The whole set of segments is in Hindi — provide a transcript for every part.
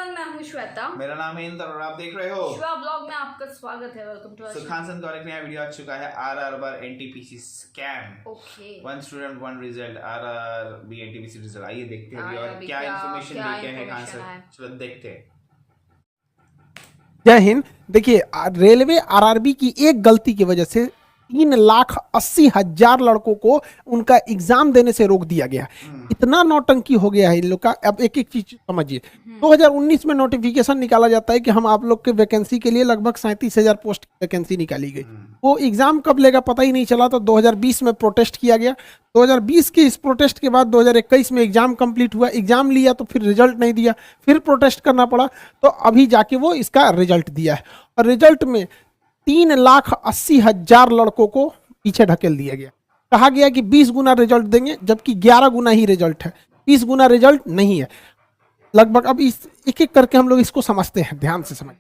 एवरीवन, मैं हूं श्वेता। मेरा नाम है इंद्र और आप देख रहे हो श्वेता ब्लॉग में आपका स्वागत है। वेलकम टू सुखान सन का एक नया वीडियो आ चुका है। आरआर बार NTPC scam. Okay, one student one result, RRB NTPC result. आइए देखते हैं और अभी क्या इन्फॉर्मेशन क्या लेके है कहां से। है। चलो देखते हैं। जय हिंद। देखिए, रेलवे आरआरबी की एक गलती की वजह से 3,80,000 लड़कों को उनका एग्जाम देने से रोक दिया गया। इतना नौटंकी हो गया है इन लोग का। अब एक एक चीज समझिए। 2019 में नोटिफिकेशन निकाला जाता है कि हम आप लोग के वैकेंसी के लिए लगभग 37,000 पोस्ट की वैकेंसी निकाली गई। वो एग्जाम कब लेगा पता ही नहीं चला, तो 2020 में प्रोटेस्ट किया गया। 2020 के इस प्रोटेस्ट के बाद 2021 में एग्जाम कंप्लीट हुआ। एग्जाम लिया तो फिर रिजल्ट नहीं दिया, फिर प्रोटेस्ट करना पड़ा, तो अभी जाके वो इसका रिजल्ट दिया है। और रिजल्ट में 3,80,000 लड़कों को पीछे ढकेल दिया गया। कहा गया कि 20 गुना रिजल्ट देंगे, जबकि 11 गुना ही रिजल्ट है, 20 गुना रिजल्ट नहीं है लगभग। अब इस एक एक करके हम लोग इसको समझते हैं, ध्यान से समझ।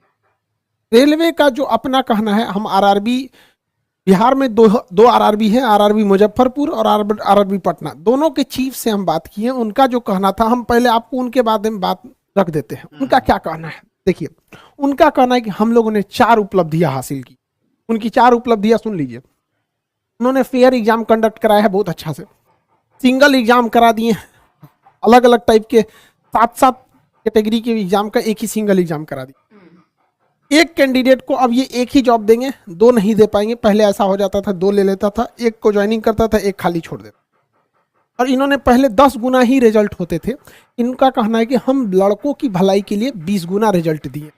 रेलवे का जो अपना कहना है, हम आरआरबी बिहार में दो आरआरबी है, आरआरबी मुजफ्फरपुर और आरआरबी पटना, दोनों के चीफ से हम बात किए। उनका जो कहना था, हम पहले आपको उनके बारे में बात रख देते हैं। उनका क्या कहना है देखिए। उनका कहना है कि हम लोगों ने 4 उपलब्धियां हासिल की। उनकी 4 उपलब्धियां सुन लीजिए। उन्होंने फेयर एग्जाम कंडक्ट कराया है बहुत अच्छा से, सिंगल एग्जाम करा दिए, अलग अलग टाइप के 7-7 कैटेगरी के एग्जाम का एक ही सिंगल एग्जाम करा दिया। एक कैंडिडेट को अब ये एक ही जॉब देंगे, 2 नहीं दे पाएंगे। पहले ऐसा हो जाता था, 2 ले लेता था, एक को ज्वाइनिंग करता था, एक खाली छोड़ देता। और इन्होंने पहले 10 गुना ही रिजल्ट होते थे। इनका कहना है कि हम लड़कों की भलाई के लिए 20 गुना रिजल्ट दिए,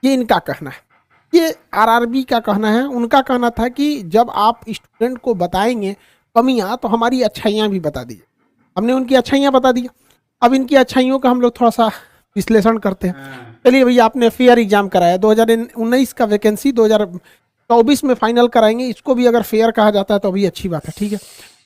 ये इनका कहना है। ये आरआरबी का कहना है। उनका कहना था कि जब आप स्टूडेंट को बताएंगे कमियां, तो हमारी अच्छाइयां भी बता दीजिए। हमने उनकी अच्छाइयां बता दी। अब इनकी अच्छाइयों का हम लोग थोड़ा सा विश्लेषण करते हैं। चलिए भैया, आपने फेयर एग्जाम कराया, 2019 का वैकेंसी 2024 में फाइनल कराएंगे। इसको भी अगर फेयर कहा जाता है तो अभी अच्छी बात है, ठीक है,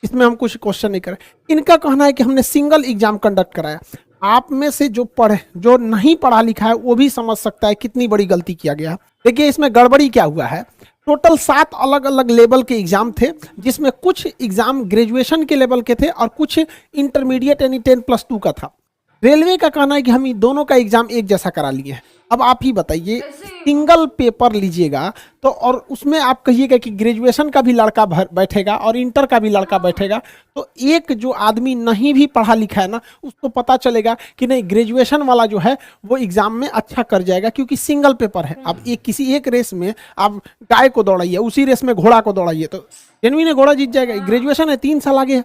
इसमें हम कुछ क्वेश्चन नहीं करें। इनका कहना है कि हमने सिंगल एग्जाम कंडक्ट कराया। आप में से जो नहीं पढ़ा लिखा है वो भी समझ सकता है कितनी बड़ी गलती किया गया। देखिए, इसमें गड़बड़ी क्या हुआ है। टोटल 7 अलग अलग लेवल के एग्जाम थे, जिसमें कुछ एग्जाम ग्रेजुएशन के लेवल के थे और कुछ इंटरमीडिएट यानी 10+2 का था। रेलवे का कहना है कि हम दोनों का एग्जाम एक जैसा करा लिए हैं। अब आप ही बताइए, सिंगल पेपर लीजिएगा तो और उसमें आप कहिएगा कि ग्रेजुएशन का भी लड़का बैठेगा और इंटर का भी लड़का बैठेगा, तो एक जो आदमी नहीं भी पढ़ा लिखा है ना, उसको पता चलेगा कि नहीं, ग्रेजुएशन वाला जो है वो एग्जाम में अच्छा कर जाएगा, क्योंकि सिंगल पेपर है। अब किसी एक रेस में आप गाय को दौड़ाइए, उसी रेस में घोड़ा को दौड़ाइए, तो जेन्युइन घोड़ा जीत जाएगा। ग्रेजुएशन है, 3 साल आगे है।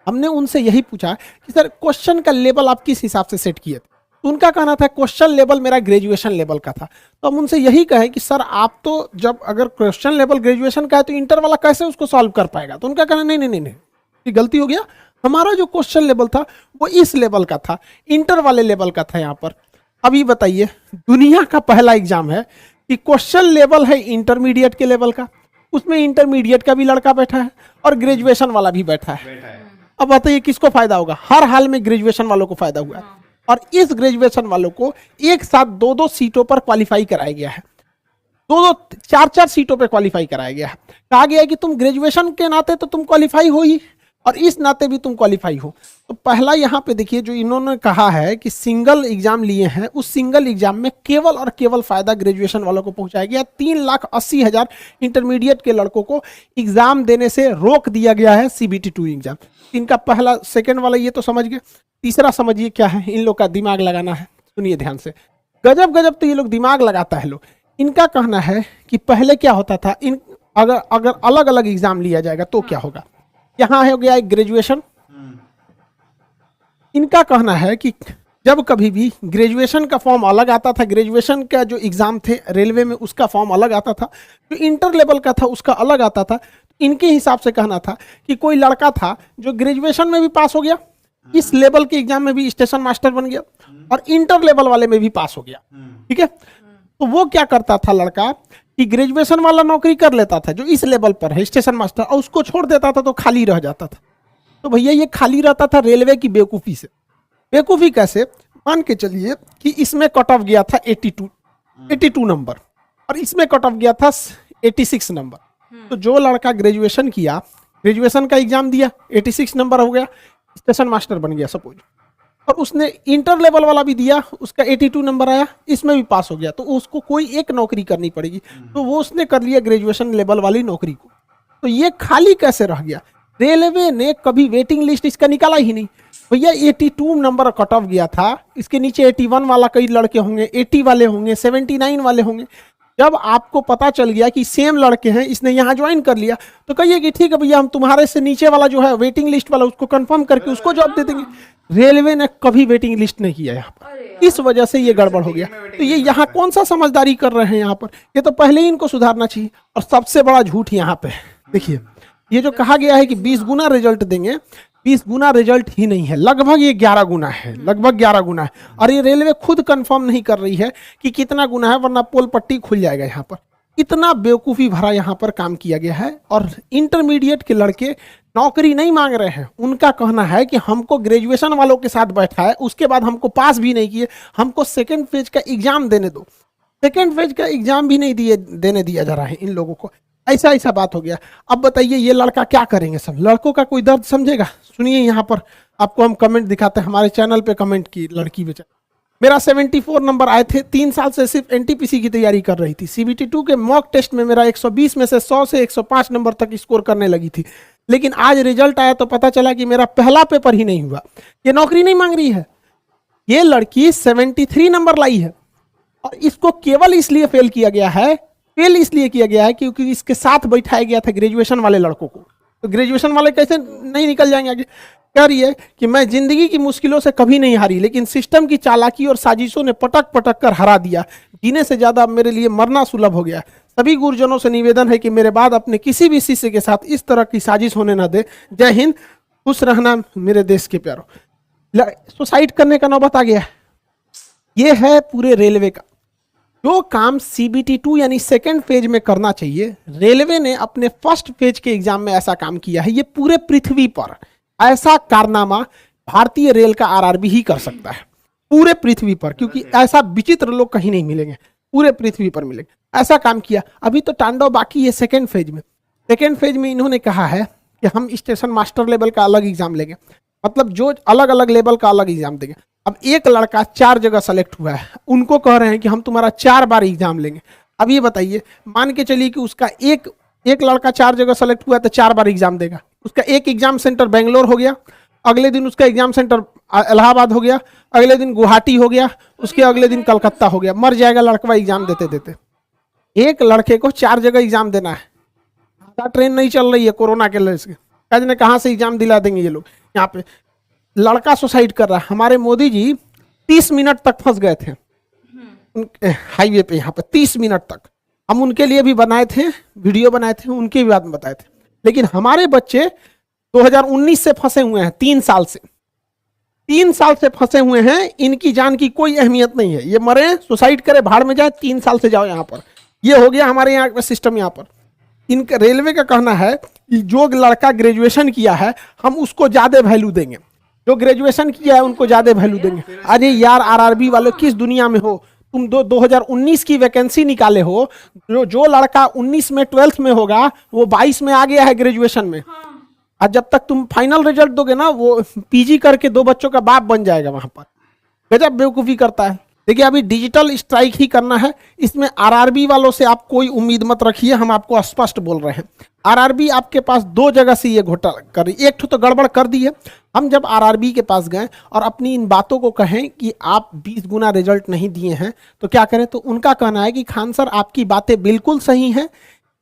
हमने उनसे यही पूछा कि सर, क्वेश्चन का लेवल आप किस हिसाब से सेट किए थे। तो उनका कहना था क्वेश्चन लेवल मेरा ग्रेजुएशन लेवल का था। तो हम उनसे यही कहें कि सर, आप तो जब अगर क्वेश्चन लेवल ग्रेजुएशन का है तो इंटर वाला कैसे उसको सॉल्व कर पाएगा। तो उनका कहना नहीं नहीं नहीं, ये गलती हो गया। हमारा जो क्वेश्चन लेवल था वो इस लेवल का था, इंटर वाले लेवल का था यहाँ पर। अभी बताइए, दुनिया का पहला एग्जाम है कि क्वेश्चन लेवल है इंटरमीडिएट के लेवल का, उसमें इंटरमीडिएट का भी लड़का बैठा है और ग्रेजुएशन वाला भी बैठा है। अब बताइए किसको फायदा होगा। हर हाल में ग्रेजुएशन वालों को फायदा हुआ है। और इस ग्रेजुएशन वालों को एक साथ 2-2 सीटों पर क्वालिफाई कराया गया है, 2-2 4-4 सीटों पर क्वालिफाई कराया गया है। कहा गया है कि तुम ग्रेजुएशन के नाते तो तुम क्वालिफाई हो ही, और इस नाते भी तुम क्वालिफाई हो। तो पहला यहाँ पे देखिए, जो इन्होंने कहा है कि सिंगल एग्जाम लिए हैं, उस सिंगल एग्जाम में केवल और केवल फायदा ग्रेजुएशन वालों को पहुंचाया गया। 3,80,000 इंटरमीडिएट के लड़कों को एग्जाम देने से रोक दिया गया है, CBT 2 एग्जाम। इनका पहला, सेकेंड वाला ये तो समझ गए। तीसरा समझिए क्या है, इन लोग का दिमाग लगाना है। सुनिए ध्यान से, गजब गजब तो ये लोग दिमाग लगाता है लोग। इनका कहना है कि पहले क्या होता था, अगर अलग अलग एग्जाम लिया जाएगा तो क्या होगा। यहाँ हो गया एक ग्रेजुएशन। इनका कहना है कि जब कभी भी ग्रेजुएशन का फॉर्म अलग आता था, ग्रेजुएशन का जो एग्जाम थे रेलवे में उसका फॉर्म अलग आता था, जो इंटर लेवल का था उसका अलग आता था। इनके हिसाब से कहना था कि कोई लड़का था जो ग्रेजुएशन में भी पास हो गया, इस लेवल के एग्जाम में भी स्टेशन मास्टर बन गया, और इंटर लेवल वाले में भी पास हो गया, ठीक है। तो वो क्या करता था लड़का कि ग्रेजुएशन वाला नौकरी कर लेता था जो इस लेवल पर है, स्टेशन मास्टर, और उसको छोड़ देता था तो खाली रह जाता था। तो भैया, ये खाली रहता था रेलवे की बेवकूफ़ी से। बेवकूफ़ी कैसे, मान के चलिए कि इसमें कट ऑफ गया था 82 नंबर, और इसमें कट ऑफ गया था 86 नंबर। तो जो लड़का ग्रेजुएशन किया, ग्रेजुएशन का एग्जाम दिया, 86 नंबर हो गया, स्टेशन मास्टर बन गया सपोज। और उसने इंटर लेवल वाला भी दिया, उसका 82 नंबर आया, इसमें भी पास हो गया, तो उसको कोई एक नौकरी करनी पड़ेगी, तो वो उसने कर लिया ग्रेजुएशन लेवल वाली नौकरी को। तो ये खाली कैसे रह गया? रेलवे ने कभी वेटिंग लिस्ट इसका निकाला ही नहीं। भैया 82 नंबर कट ऑफ गया था, इसके नीचे 81 वाला कई लड़के होंगे, 80 वाले होंगे, 79 वाले होंगे। जब आपको पता चल गया कि सेम लड़के हैं, इसने यहाँ ज्वाइन कर लिया, तो कहिए कि ठीक है भैया, हम तुम्हारे से नीचे वाला जो है वेटिंग लिस्ट वाला, उसको कंफर्म करके उसको जॉब दे देंगे। रेलवे ने कभी वेटिंग लिस्ट नहीं किया यहाँ पर, इस वजह से ये गड़बड़ हो गया। तो ये यहाँ कौन सा समझदारी कर रहे हैं यहाँ पर? ये तो पहले ही इनको सुधारना चाहिए। और सबसे बड़ा झूठ यहाँ पे देखिए, ये जो कहा गया है कि 20 गुना रिजल्ट देंगे, 20 गुना रिजल्ट ही नहीं है, लगभग ये 11 गुना है, लगभग 11 गुना है। और ये रेलवे खुद कंफर्म नहीं कर रही है कि कितना गुना है, वरना पोल पट्टी खुल जाएगा यहाँ पर। इतना बेवकूफ़ी भरा यहाँ पर काम किया गया है। और इंटरमीडिएट के लड़के नौकरी नहीं मांग रहे हैं, उनका कहना है कि हमको ग्रेजुएशन वालों के साथ बैठा है, उसके बाद हमको पास भी नहीं किए, हमको सेकेंड फेज का एग्जाम देने दो। सेकेंड फेज का एग्जाम भी नहीं देने दिया जा रहा है इन लोगों को। ऐसा बात हो गया। अब बताइए ये लड़का क्या करेंगे? सब लड़कों का कोई दर्द समझेगा? सुनिए यहाँ पर आपको हम कमेंट दिखाते हैं, हमारे चैनल पे कमेंट की लड़की बेचारी, मेरा 74 नंबर आए थे, 3 साल से सिर्फ एनटीपीसी की तैयारी कर रही थी, CBT 2 के मॉक टेस्ट में मेरा 120 में से 100 से 105 नंबर तक स्कोर करने लगी थी, लेकिन आज रिजल्ट आया तो पता चला कि मेरा पहला पेपर ही नहीं हुआ। ये नौकरी नहीं मांग रही है। ये लड़की 73 नंबर लाई है और इसको केवल इसलिए फेल किया गया है, क्योंकि इसके साथ बैठाया गया था ग्रेजुएशन वाले लड़कों को। तो ग्रेजुएशन वाले कैसे नहीं निकल जाएंगे आगे? कह रही है कि मैं जिंदगी की मुश्किलों से कभी नहीं हारी, लेकिन सिस्टम की चालाकी और साजिशों ने पटक पटक कर हरा दिया। जीने से ज्यादा अब मेरे लिए मरना सुलभ हो गया। सभी गुरुजनों से निवेदन है कि मेरे बाद अपने किसी भी शिष्य के साथ इस तरह की साजिश होने न दे। जय हिंद, खुश रहना मेरे देश के प्यारों। सुसाइड करने का नौबत आ गया। ये है पूरे रेलवे का जो काम CBT 2 यानी सेकेंड फेज में करना चाहिए, रेलवे ने अपने फर्स्ट फेज के एग्जाम में ऐसा काम किया है। ये पूरे पृथ्वी पर ऐसा कारनामा भारतीय रेल का RRB ही कर सकता है, पूरे पृथ्वी पर, क्योंकि ऐसा विचित्र लोग कहीं नहीं मिलेंगे, पूरे पृथ्वी पर मिलेंगे। ऐसा काम किया। अभी तो तांडव बाकी है सेकेंड फेज में। सेकेंड फेज में इन्होंने कहा है कि हम स्टेशन मास्टर लेवल का अलग एग्जाम लेंगे, मतलब जो अलग अलग लेवल का अलग एग्जाम देंगे। अब एक लड़का 4 जगह सेलेक्ट हुआ है, उनको कह रहे हैं कि हम तुम्हारा 4 बार एग्जाम लेंगे। अब ये बताइए, मान के चलिए कि उसका एक लड़का 4 जगह सेलेक्ट हुआ है तो 4 बार एग्जाम देगा। उसका एक एग्जाम सेंटर बेंगलोर हो गया, अगले दिन उसका एग्जाम सेंटर इलाहाबाद हो गया, अगले दिन गुवाहाटी हो गया, उसके अगले दिन कलकत्ता हो गया। मर जाएगा लड़का एग्जाम देते देते। एक लड़के को 4 जगह एग्जाम देना है। ट्रेन नहीं चल रही है कोरोना के लिए, कहने कहाँ से एग्जाम दिला देंगे ये लोग। यहाँ पे लड़का सुसाइड कर रहा है। हमारे मोदी जी 30 मिनट तक फंस गए थे हाईवे पे, यहाँ पे 30 मिनट तक। हम उनके लिए भी बनाए थे, वीडियो बनाए थे, उनके भी बात में बताए थे। लेकिन हमारे बच्चे 2019 से फंसे हुए हैं, 3 साल से 3 साल से फंसे हुए हैं। इनकी जान की कोई अहमियत नहीं है। ये मरे, सुसाइड करे, भाड़ में जाए, 3 साल से जाओ यहाँ पर। ये हो गया हमारे यहाँ का सिस्टम। यहाँ पर इनका रेलवे का कहना है कि जो लड़का ग्रेजुएशन किया है हम उसको ज्यादा वैल्यू देंगे, जो ग्रेजुएशन किया है उनको ज्यादा वैल्यू देंगे। अरे यार RRB वालों, किस दुनिया में हो तुम? 2019 की वैकेंसी निकाले हो। जो लड़का 19 में 12th में होगा वो 22 में आ गया है ग्रेजुएशन में। और जब तक तुम फाइनल रिजल्ट दोगे ना, वो PG करके 2 बच्चों का बाप बन जाएगा वहां पर। गजब बेवकूफी करता है। देखिए अभी डिजिटल स्ट्राइक ही करना है, इसमें RRB वालों से आप कोई उम्मीद मत रखिए। हम आपको स्पष्ट बोल रहे हैं, RRB आपके पास 2 जगह से ये घोटाला कर रही। एक तो गड़बड़ कर दी है। हम जब RRB के पास गए और अपनी इन बातों को कहें कि आप 20 गुना रिजल्ट नहीं दिए हैं तो क्या करें, तो उनका कहना है कि खान सर आपकी बातें बिल्कुल सही हैं,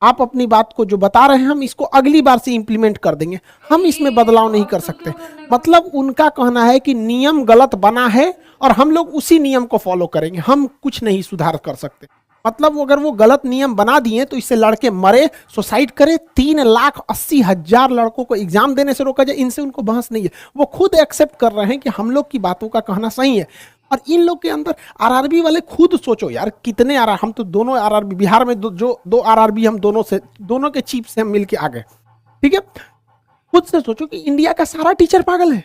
आप अपनी बात को जो बता रहे हैं हम इसको अगली बार से इंप्लीमेंट कर देंगे, हम इसमें बदलाव नहीं कर सकते। मतलब उनका कहना है कि नियम गलत बना है और हम लोग उसी नियम को फॉलो करेंगे, हम कुछ नहीं सुधार कर सकते। मतलब अगर वो गलत नियम बना दिए तो इससे लड़के मरे, सुसाइड करे, 3,80,000 लड़कों को एग्जाम देने से रोका जाए, इनसे उनको बहस नहीं है। वो खुद एक्सेप्ट कर रहे हैं कि हम लोग की बातों का कहना सही है। और इन लोग के अंदर RRB वाले खुद सोचो यार, कितने हम तो दोनों RRB बिहार में दो RRB हम दोनों के चीफ से हम मिल के आ गए, ठीक है। खुद से सोचो कि इंडिया का सारा टीचर पागल है।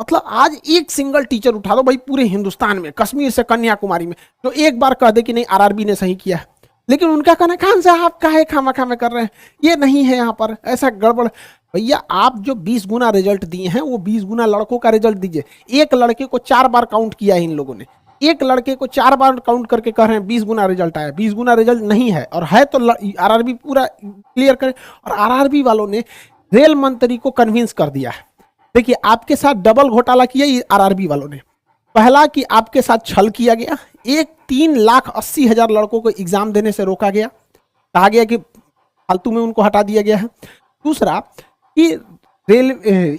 मतलब आज एक सिंगल टीचर उठा दो भाई पूरे हिंदुस्तान में, कश्मीर से कन्याकुमारी में, तो एक बार कह दे कि नहीं RRB ने सही किया है। लेकिन उनका कहना खान साहब काहे खामा खामे कर रहे हैं, ये नहीं है यहाँ पर, ऐसा गड़बड़। भैया आप जो 20 गुना रिजल्ट दिए हैं वो 20 गुना लड़कों का रिजल्ट दीजिए। एक लड़के को 4 बार काउंट किया है इन लोगों ने, एक लड़के को 4 बार काउंट करके कह रहे हैं 20 गुना रिजल्ट आया। 20 गुना रिजल्ट नहीं है, और है तो आरआरबी पूरा क्लियर करे। और आरआरबी वालों ने रेल मंत्री को कन्विंस कर दिया है। देखिए आपके साथ डबल घोटाला किया आरआरबी वालों ने। पहला कि आपके साथ छल किया गया, 3,80,000 लड़कों को एग्जाम देने से रोका गया, कहा गया कि फालतू में उनको हटा दिया गया है। दूसरा कि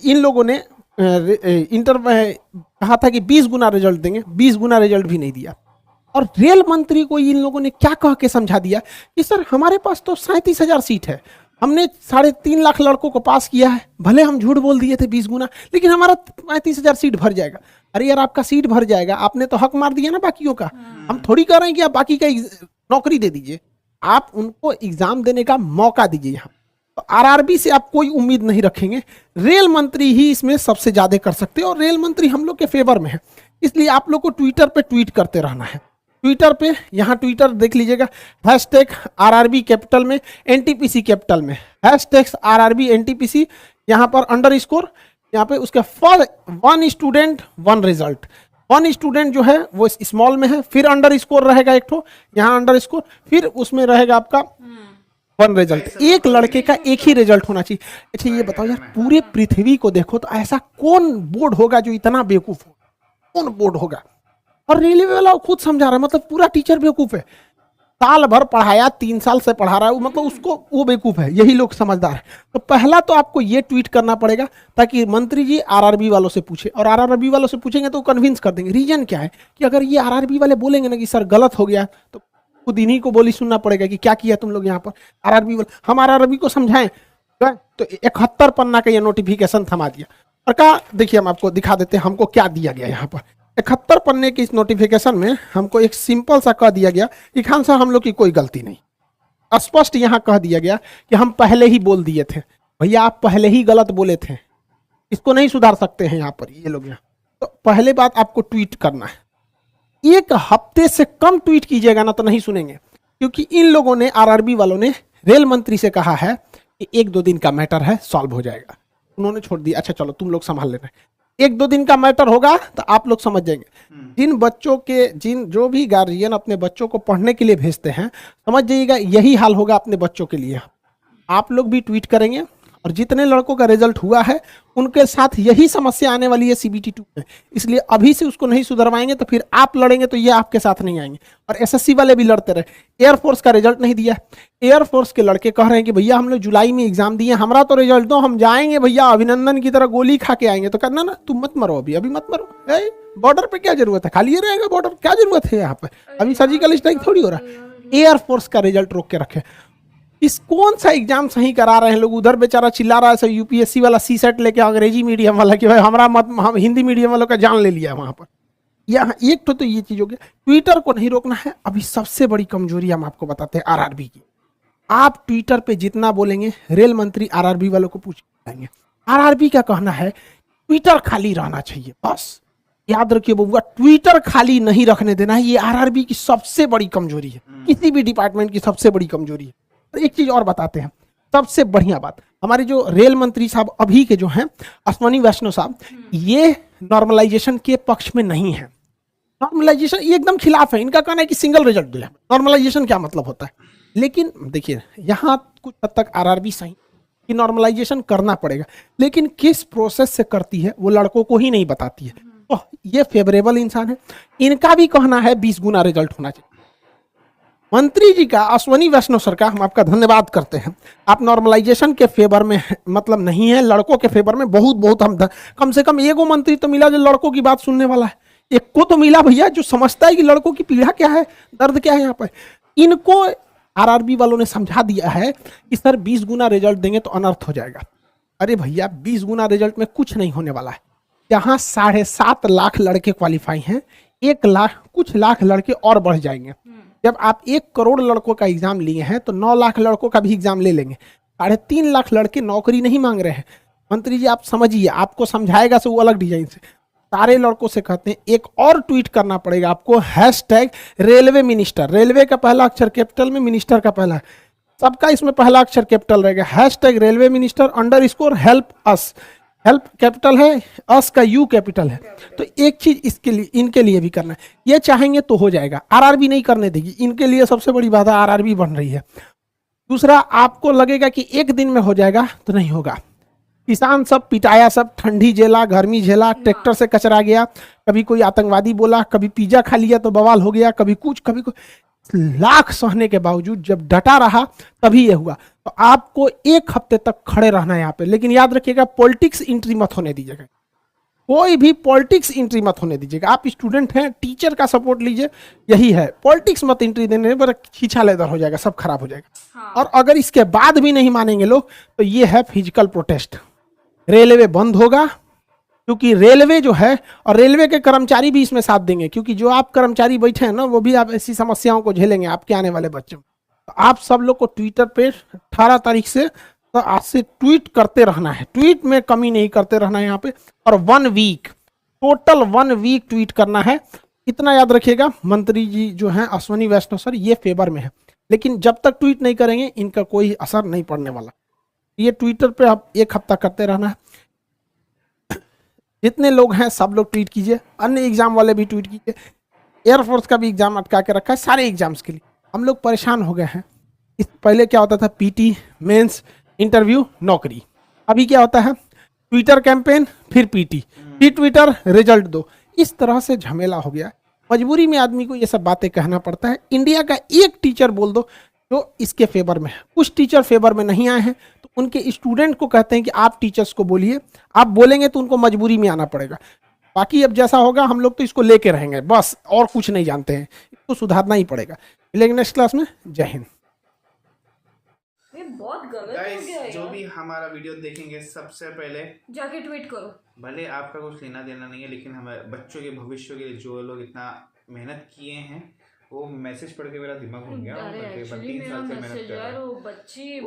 इन लोगों ने इंटर कहा था कि 20 गुना रिजल्ट देंगे, 20 गुना रिजल्ट भी नहीं दिया। और रेल मंत्री को इन लोगों ने क्या कह के समझा दिया कि सर हमारे पास तो 37,000 सीट है, हमने 3.5 लाख लड़कों को पास किया है, भले हम झूठ बोल दिए थे 20 गुना, लेकिन हमारा 35,000 सीट भर जाएगा। अरे यार आपका सीट भर जाएगा, आपने तो हक मार दिया ना बाकियों का। हम थोड़ी कह रहे हैं कि आप बाकी का नौकरी दे दीजिए, आप उनको एग्जाम देने का मौका दीजिए। यहाँ तो आरआरबी से आप कोई उम्मीद नहीं रखेंगे, रेल मंत्री ही इसमें सबसे ज्यादा कर सकते हैं, और रेल मंत्री हम लोग के फेवर में है। इसलिए आप लोग को ट्विटर पे ट्वीट करते रहना है। ट्विटर पे, यहाँ ट्विटर देख लीजिएगा, #RRB कैपिटल में, NTPC कैपिटल में, #RRB NTPC, यहाँ पर अंडरस्कोर, यहाँ पे उसका फॉर 1 स्टूडेंट 1 रिजल्ट, 1 स्टूडेंट जो है वो स्मॉल में है, फिर अंडरस्कोर रहेगा एक ठो, यहाँ अंडरस्कोर, फिर उसमें रहेगा आपका 1 रिजल्ट। एक लड़के का एक ही रिजल्ट होना चाहिए। अच्छा ये बताओ यार, पूरे पृथ्वी को देखो तो ऐसा कौन बोर्ड होगा जो इतना बेवकूफ हो, कौन बोर्ड होगा? और रेलवे वाला खुद समझा रहा है, मतलब पूरा टीचर बेवकूफ है। साल भर पढ़ाया, 3 साल से पढ़ा रहा है, मतलब उसको वो बेवकूफ है, यही लोग समझदार है। तो पहला तो आपको ये ट्वीट करना पड़ेगा ताकि मंत्री जी आरआरबी वालों से पूछे, और आरआरबी वालों से पूछेंगे तो कन्विंस कर देंगे। रीजन क्या है कि अगर ये आरआरबी वाले बोलेंगे ना कि सर गलत हो गया, तो खुद इन्हीं को बोली सुनना पड़ेगा कि क्या किया तुम लोग यहाँ पर। आरआरबी वाले, हम आरआरबी को समझाएं तो 71 पन्ना का ये नोटिफिकेशन थमा दिया और कहा देखिए हम आपको दिखा देते हैं हमको क्या दिया गया। यहाँ पर 71 पन्ने के इस नोटिफिकेशन में हमको एक सिंपल सा कह दिया गया कि खान साहब हम लोग की कोई गलती नहीं। स्पष्ट यहाँ कह दिया गया कि हम पहले ही बोल दिए थे। भैया आप पहले ही गलत बोले थे, इसको नहीं सुधार सकते हैं यहाँ पर ये लोग। यहाँ तो पहले बात आपको ट्वीट करना है, 1 हफ्ते से कम ट्वीट कीजिएगा ना तो नहीं सुनेंगे, क्योंकि इन लोगों ने, आरआरबी वालों ने रेल मंत्री से कहा है कि 1-2 दिन का मैटर है, सॉल्व हो जाएगा। उन्होंने छोड़ दिया, अच्छा चलो तुम लोग संभाल लेना। 1-2 दिन का मैटर होगा तो आप लोग समझ जाएंगे। जिन बच्चों के, जो भी गार्जियन अपने बच्चों को पढ़ने के लिए भेजते हैं, समझ जाइएगा यही हाल होगा अपने बच्चों के लिए। आप लोग भी ट्वीट करेंगे और जितने लड़कों का रिजल्ट हुआ है उनके साथ यही समस्या आने वाली है CBT 2 में। इसलिए अभी से उसको नहीं सुधरवाएंगे तो फिर आप लड़ेंगे तो ये आपके साथ नहीं आएंगे। और SSC वाले भी लड़ते रहे। एयरफोर्स का रिजल्ट नहीं दिया, एयरफोर्स के लड़के कह रहे हैं कि भैया हम लोग जुलाई में एग्जाम दिए, हमारा तो रिजल्ट दो, हम जाएंगे भैया अभिनंदन की तरह गोली खा के आएंगे। तो करना ना, तुम मत मरो अभी मत मरो, बॉर्डर पे क्या जरूरत है, खाली ये रहेगा बॉर्डर, क्या जरूरत है यहाँ पे, अभी सर्जिकल स्ट्राइक थोड़ी हो रहा है। एयरफोर्स का रिजल्ट रोक के रखे। इस कौन सा एग्जाम सही करा रहे हैं लोग, उधर बेचारा चिल्ला रहा है सब UPSC वाला C-सेट लेके, अंग्रेजी मीडियम वाला कि भाई हमारा मत, हम हिंदी मीडियम वालों का जान ले लिया है वहां पर। यहाँ एक तो ये चीज हो गया। ट्विटर को नहीं रोकना है। अभी सबसे बड़ी कमजोरी हम आपको बताते हैं आरआरबी की। आप ट्विटर पे जितना बोलेंगे रेल मंत्री आरआरबी वालों को पूछ पाएंगे। आरआरबी का कहना है ट्विटर खाली रहना चाहिए, बस याद रखिए बबुआ, ट्विटर खाली नहीं रखने देना है। ये आरआरबी की सबसे बड़ी कमजोरी है, किसी भी डिपार्टमेंट की सबसे बड़ी कमजोरी है। एक चीज और बताते हैं, सबसे बढ़िया बात, हमारे जो रेल मंत्री साहब अभी के जो हैं अश्वनी वैष्णव साहब, ये नॉर्मलाइजेशन के पक्ष में नहीं है। नॉर्मलाइजेशन ये एकदम खिलाफ है। इनका कहना है कि सिंगल रिजल्ट दिया। नॉर्मलाइजेशन क्या मतलब होता है? लेकिन देखिए यहाँ कुछ हद तक आरआरबी सही कि नॉर्मलाइजेशन करना पड़ेगा, लेकिन किस प्रोसेस से करती है वो लड़कों को ही नहीं बताती है। तो ये फेवरेबल इंसान है। इनका भी कहना है 20 गुना रिजल्ट होना चाहिए। मंत्री जी का, अश्वनी वैष्णव सर का हम आपका धन्यवाद करते हैं। आप नॉर्मलाइजेशन के फेवर में मतलब नहीं है, लड़कों के फेवर में बहुत हम कम से कम एगो मंत्री तो मिला जो लड़कों की बात सुनने वाला है। एक को तो मिला भैया जो समझता है कि लड़कों की पीड़ा क्या है, दर्द क्या है यहाँ पर। इनको आरआरबी वालों ने समझा दिया है कि सर 20 गुना रिजल्ट देंगे तो अनर्थ हो जाएगा। अरे भैया 20 गुना रिजल्ट में कुछ नहीं होने वाला है। यहाँ 7.5 लाख लड़के क्वालिफाई हैं, 1 लाख कुछ लाख लड़के और बढ़ जाएंगे। जब आप 1 करोड़ लड़कों का एग्जाम लिए हैं तो 9 लाख लड़कों का भी एग्जाम ले लेंगे। 3.5 लाख लड़के नौकरी नहीं मांग रहे हैं। मंत्री जी आप समझिए, आपको समझाएगा से वो अलग डिजाइन से। सारे लड़कों से कहते हैं एक और ट्वीट करना पड़ेगा आपको, #रेलवे मिनिस्टर। रेलवे का पहला अक्षर कैपिटल में, मिनिस्टर का पहला। सबका इसमें पहला अक्षर कैपिटल रहेगा। Hashtag railway minister _ help us, help capital है, अस का यू कैपिटल है। तो एक चीज इसके लिए, इनके लिए भी करना है, ये चाहेंगे तो हो जाएगा। आरआरबी नहीं करने देगी, इनके लिए सबसे बड़ी बाधा आरआरबी बन रही है। दूसरा, आपको लगेगा कि एक दिन में हो जाएगा, तो नहीं होगा। किसान सब पिटाया, सब ठंडी झेला, गर्मी झेला, ट्रैक्टर से कचरा गया, कभी कोई आतंकवादी बोला, कभी पिज्जा खा लिया तो बवाल हो गया, कभी कुछ कभी कुछ, लाख सहने के बावजूद जब डटा रहा तभी ये हुआ। तो आपको एक हफ्ते तक खड़े रहना है यहाँ पे। लेकिन याद रखिएगा, पॉलिटिक्स एंट्री मत होने दीजिएगा, कोई भी पॉलिटिक्स एंट्री मत होने दीजिएगा। आप स्टूडेंट हैं, टीचर का सपोर्ट लीजिए, यही है। पॉलिटिक्स मत एंट्री देने पर खींचा लेदर हो जाएगा, सब खराब हो जाएगा। हाँ। और अगर इसके बाद भी नहीं मानेंगे लोग, तो ये है फिजिकल प्रोटेस्ट। रेलवे बंद होगा, क्योंकि रेलवे जो है, और रेलवे के कर्मचारी भी इसमें साथ देंगे, क्योंकि जो आप कर्मचारी बैठे हैं ना, वो भी आप ऐसी समस्याओं को झेलेंगे आपके आने वाले बच्चों। तो आप सब लोग को ट्विटर पे 18 तारीख से, तो आज से ट्वीट करते रहना है, ट्वीट में कमी नहीं करते रहना है यहाँ पे। और 1 वीक, टोटल 1 वीक ट्वीट करना है। इतना याद रखिएगा, मंत्री जी जो हैं अश्वनी वैष्णव सर, ये फेवर में है, लेकिन जब तक ट्वीट नहीं करेंगे इनका कोई असर नहीं पड़ने वाला। ये ट्विटर पे आप 1 हफ्ता करते रहना है। जितने लोग हैं सब लोग ट्वीट कीजिए, अन्य एग्जाम वाले भी ट्वीट कीजिए। एयरफोर्स का भी एग्जाम अटका के रखा है, सारे एग्जाम्स के लिए हम लोग परेशान हो गए हैं। इस पहले क्या होता था, पीटी, मेंस, इंटरव्यू, नौकरी। अभी क्या होता है, ट्विटर कैंपेन, फिर पीटी, फिर ट्विटर, रिजल्ट दो। इस तरह से झमेला हो गया है। मजबूरी में आदमी को ये सब बातें कहना पड़ता है। इंडिया का एक टीचर बोल दो जो इसके फेवर में है। कुछ टीचर फेवर में नहीं आए हैं, तो उनके स्टूडेंट को कहते हैं कि आप टीचर्स को बोलिए, आप बोलेंगे तो उनको मजबूरी में आना पड़ेगा। बाकी अब जैसा होगा हम लोग तो इसको लेके रहेंगे बस, और कुछ नहीं जानते हैं, इसको सुधारना ही पड़ेगा। मिलेंगे नेक्स्ट क्लास में। जय हिंद। ये बहुत गलत हो गाइस, गया जो यार। भी हमारा वीडियो देखेंगे सबसे पहले जाके ट्वीट करो। भले आपका कुछ लेना देना नहीं है, लेकिन हमारे बच्चों के भविष्य के लिए जो लोग इतना मेहनत किए हैं, वो मैसेज पढ़ के मेरा दिमाग घूम गया। अरे तकरीबन एक्चुअली 3 मेरा साल से मेहनत मैसेज कर रहा यार, हूं। वो बच्ची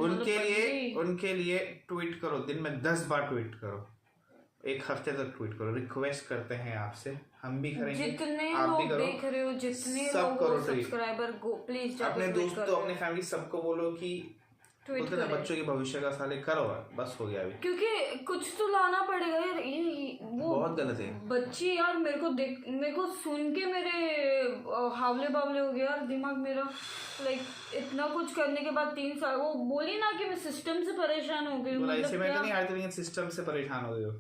उनके लिए ट्वीट करो, दिन में 10 बार ट्वीट करो, 1 हफ्ते तक ट्वीट करो। रिक्वेस्ट करते हैं आपसे, हम भी करेंगे, जितने आप भी लोग करो, देख रहे हो, जितने सब लोग करो ट्वीट। सब्सक्राइबर गो प्लीज अपने दोस्तों, अपने फैमिली सबको बोलो कि ट्वीट बोलते ना, करें। बच्चों के भविष्य का साले करो, बस हो गया अभी। क्योंकि कुछ तो लाना पड़ेगा यार। ये वो बहुत गलत है। बच्ची यार, मेरे को सुन के मेरे हावले बावले हो गया यार दिमाग मेरा। लाइक इतना कुछ करने के बाद 3 साल, वो बोली ना कि मैं सिस्टम से परेशान हो गई हूँ। बोला, मतलब ऐसे में क्या? तो नहीं आते, लेकिन सिस्टम से परेशान हो गए हो।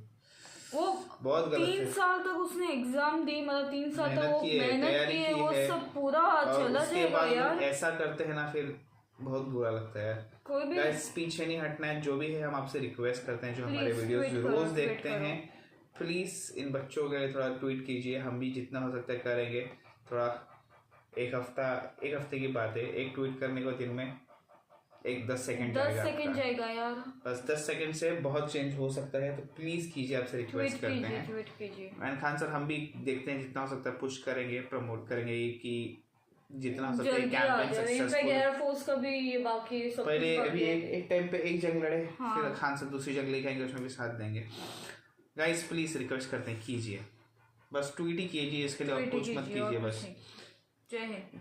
वो बहुत गलत 3 है। साल तक उसने एग्जाम दी, मतलब 3 साल तक वो की है, मेहनत तैयारी की है, की वो है, सब पूरा और चला उसके जाएगा बाद यार। ऐसा करते हैं ना, फिर बहुत बुरा लगता है। कोई भी गाइस, पीछे नहीं हटना है। जो भी है हम आपसे रिक्वेस्ट करते हैं, जो Please, हमारे वीडियोस tweet करो, रोज tweet देखते करो। हैं, प्लीज इन बच्चों के लिए थोड़ा ट्वीट कीजिए। हम भी जितना हो सकता है करेंगे। थोड़ा एक हफ्ते की बात है, एक ट्वीट करने को दिन में 10 सेकंड 10 सेकंड जाएगा यार। बस 10 सेकंड से बहुत चेंज हो सकता है। तो प्लीज कीजिए, आपसे ट्वीट रिक्वेस्ट करते कीजिए, हैं। ट्वीट कीजिए। एंड खान सर, हम भी देखते हैं जितना हो सकता है पुश करेंगे, प्रमोट करेंगे कि जितना हो सकता है जल्दी आ कैंपेन जाए। In fact successful. एयरफोर्स का भी ये बाकी सब पहले कुछ अभी बाकी है। एक टाइम पे एक जंग लड़े, हाँ। फिर खान सर दूसरी जंग लेके आएंगे, उसमें भी साथ देंगे। गाइस, प्लीज रिक्वेस्ट करते हैं, कीजिए, बस ट्वीट ही कीजिए, इसके लिए और ट्वीट कुछ मत कीजिए और कीजिए कुछ बस। नहीं। जय हिंद।